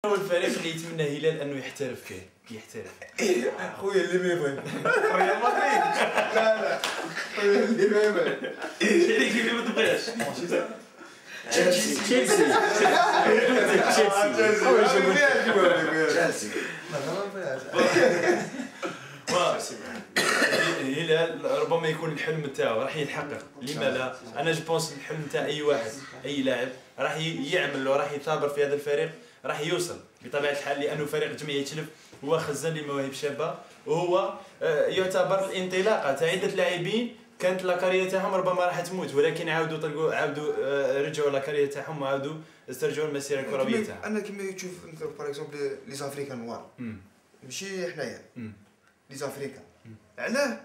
هو الفريق اللي يتمنى هلال انه يحترف فيه يحترف خويا اللي ما يبغي ريال مدريد. لا خويا اللي ما يبغي شريك اللي ما تبغيش تشيلسي تشيلسي هلال ربما يكون الحلم تاعو راح يتحقق. لما لا؟ انا جوبونس الحلم تاع اي واحد اي لاعب راح يعمل وراح يثابر في هذا الفريق راح يوصل بطبيعه الحال، لانه فريق جمعيه تلف هو خزان لمواهب شابه، وهو يعتبر الانطلاقه تاع عده لاعبين كانت لاكارير تاعهم ربما راح تموت، ولكن عاودوا رجعوا لاكارير تاعهم وعاودوا استرجعوا المسيره الكرويه تاعهم. انا كيما تشوف مثلا باغ اكزومبل لي زافريكان نوار ماشي حنايا لي زافريكان علاه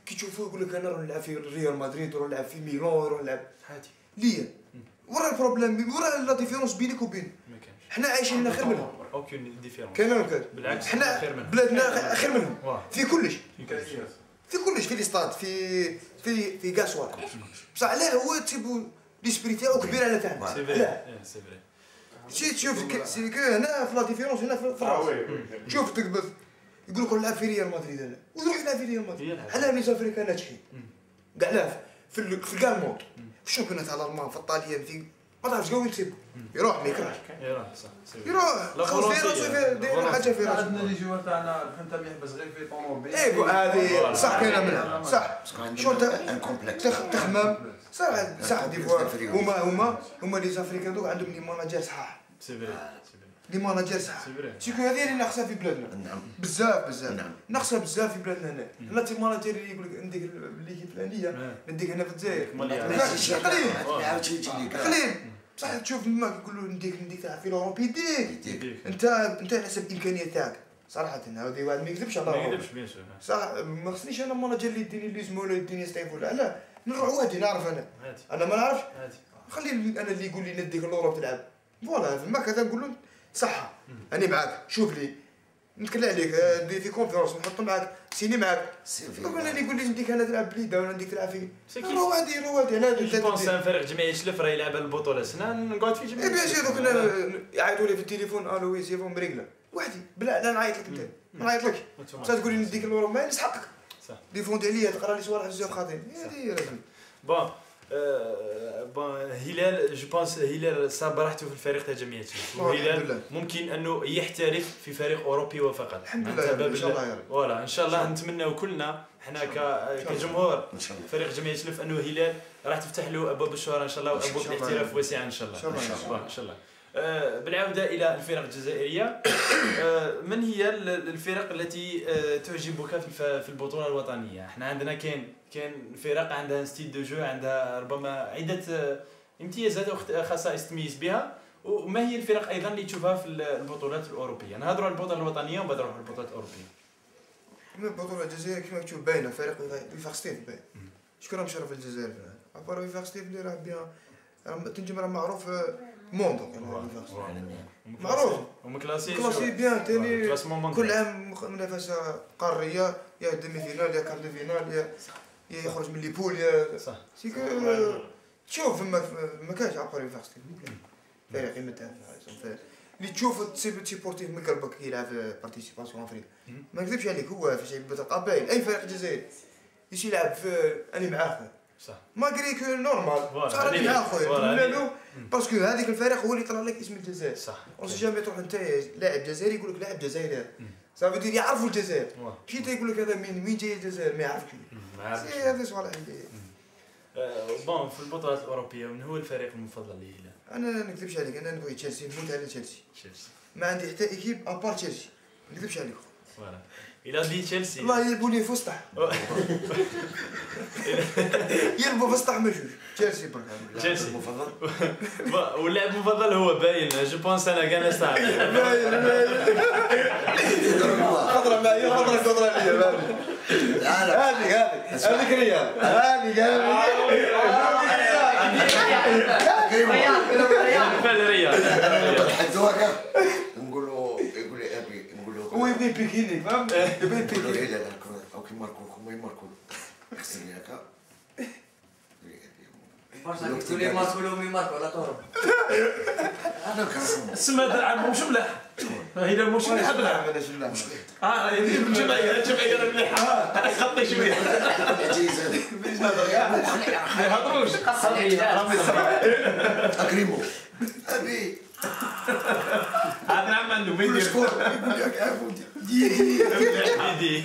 كي تشوفوه يقول لك انا نروح نلعب في ريال مدريد نروح نلعب في ميلان نروح نلعب عادي ليا ورا البروبليم ورا لا ديفيرونس بينك وبين حنا عايشين هنا خير منهم. اوكين ديفيرونس كاين ولا بالعكس حنا خير منهم بلادنا خير منهم في كلش في كلش في الاستاد في كاع صوالح بصح علاه هو تيبو ليسبري تاعو كبير على تاعنا. سي فري سي فري شي تشوف سي كو هنا في لا ديفيرونس هنا في الراس. شوف تقبض يقول لك نلعب في ريال مدريد انا ويروح يلعب في ريال مدريد. علاه لي زافريكان ناجحين كاع لا في كاع الموند في الشامبيونات تاع الالمان في الطاليان في ما تعرفش كاع وين تسيب يروح ما يكرهش يروح صح يروح خلاص داير حاجه في راسه. عندنا لي جوار تاعنا الفهمت يحبس غير في طوموبيل. ايوا هذه صح كاينه منها صح شو انت تخمم صح دي فوا هما لي زافريكان دوك عندهم لي ماناجير صحاح. سي فري لي ماناجير صح شكون هذه اللي ناقصه في بلادنا بزاف ناقصه بزاف في بلادنا هنا. هنا تي ماناجير اللي يقول لك نديك الليكي الفلانيه نديك هنا في الجزائر ماشي قليل بصح تشوف ما يقولوا نديك تاع في الاوروبي يديك انت على حسب الامكانيات تاعك صراحه. هذه واحد ما يكذبش على ما يكذبش بيان سور صح. ما خصنيش انا ماناجير اللي يديني ليزمو ولا يديني ستايف ولا لا نروح وحدي نعرف انا ما نعرفش خلي انا اللي يقول لي نديك الاوروب تلعب فوالا فما كذا نقول له صح انا معاك شوف لي نتكلم عليك دير في كونفيرونس نحط معاك سيني معاك دوك انا اللي يقول لي نديك انا تلعب بليده ولا نديك تلعب في روح عندي انا بونس ان فريق جمعيه تلف راه يلعب البطوله سنه نقعد في جمعيه بيان سور. دوك انا يعيطوا لي في التليفون الو وي سي بون مريقله وحدي بلا لا نعيط لك انت ما نعيطلكش بصح تقول لي نديك الاوروب ما نسحقك صح ديفوندي عليا تقرا لي صوالح بزاف خاطئين هذه لازم بون هلال جو بونس هلال صاب راحته في الفريق تاع جمعيه تلف وهلال ممكن انه يحترف في فريق اوروبي وفقط. الحمد لله ان شاء الله فوالا ان شاء الله نتمناو كلنا حنا كجمهور فريق جمعيه تلف انه هلال راح تفتح له ابواب الشهره ان شاء الله وابواب الاحتراف واسعه ان شاء الله ان شاء الله. بالعوده الى الفرق الجزائريه من هي الفرق التي تعجبك في البطوله الوطنيه؟ احنا عندنا كاين فرق عندها ستيل دو جو عندها ربما عده امتيازات وخصائص تميز بها، وما هي الفرق ايضا اللي تشوفها في البطولات الاوروبيه؟ نهضروا على البطوله الوطنيه وبعد نروحوا للبطولات الاوروبيه. البطوله الجزائريه كما تشوف باينه فريق وفاق ستيف باين شكون راه مشرف الجزائر ابار وفاق ستيف اللي راه بيان تنجم راه معروف موندو معروف كلاسي بيان تاني كل عام منافسه قاريه يا ديمي فينال يا كارد فينال يا يخرج من لي بول يا صح سيكو تشوف ما كانش عبقري وفاق ستيف فريق يمتع اللي تشوف تسيبورتيف من قلبك يلعب في بارتيسيباسيون افريك ما نكذبش عليك هو في شي بطاقه باين اي فريق جزائري يجي يلعب في انا معاه صح ماغري كو نورمال صح راني معاه خويا نتمنى له باسكو هذيك الفريق هو اللي طلع لك اسم الجزائر صح اون سي جامي تروح انت لاعب جزائري يقول لك لاعب جزائري صافي دير يعرفوا الجزائر مشيت يقول لك هذا وين جاي الجزائر ما يعرفش هذا صوالح اللي بون في البطولات الاوروبيه من هو الفريق المفضل لهلال؟ انا ما نكذبش عليك انا نبغي تشيلسي نموت على تشيلسي ما عندي حتى ايكيب ابار تشيلسي ما نكذبش عليك فوالا الى دي تشيلسي والله يلبوا لي فسطح يلبوا فسطح مجوج تشيلسي برك تشيلسي المفضل واللاعب المفضل هو باين جو بونس انا كاع ناس باين خضره معايا خضره ليا هذيك ريال هذيك يقول لي ابي نقول له هو يبغي بيكيني فهم يبغي بيكيني لا او كي ماركو هما يماركو خسرني هكا قلت لي ما تقولوا مي مارك ولا طور انا كرسم السما عندهم مش ملاح هنا مش ملاح بلا الجمعيه مليحه خطي شويه ما يهضروش اكرمه ابي هذا نعم عنده ما يدير يقول لك عفوا دي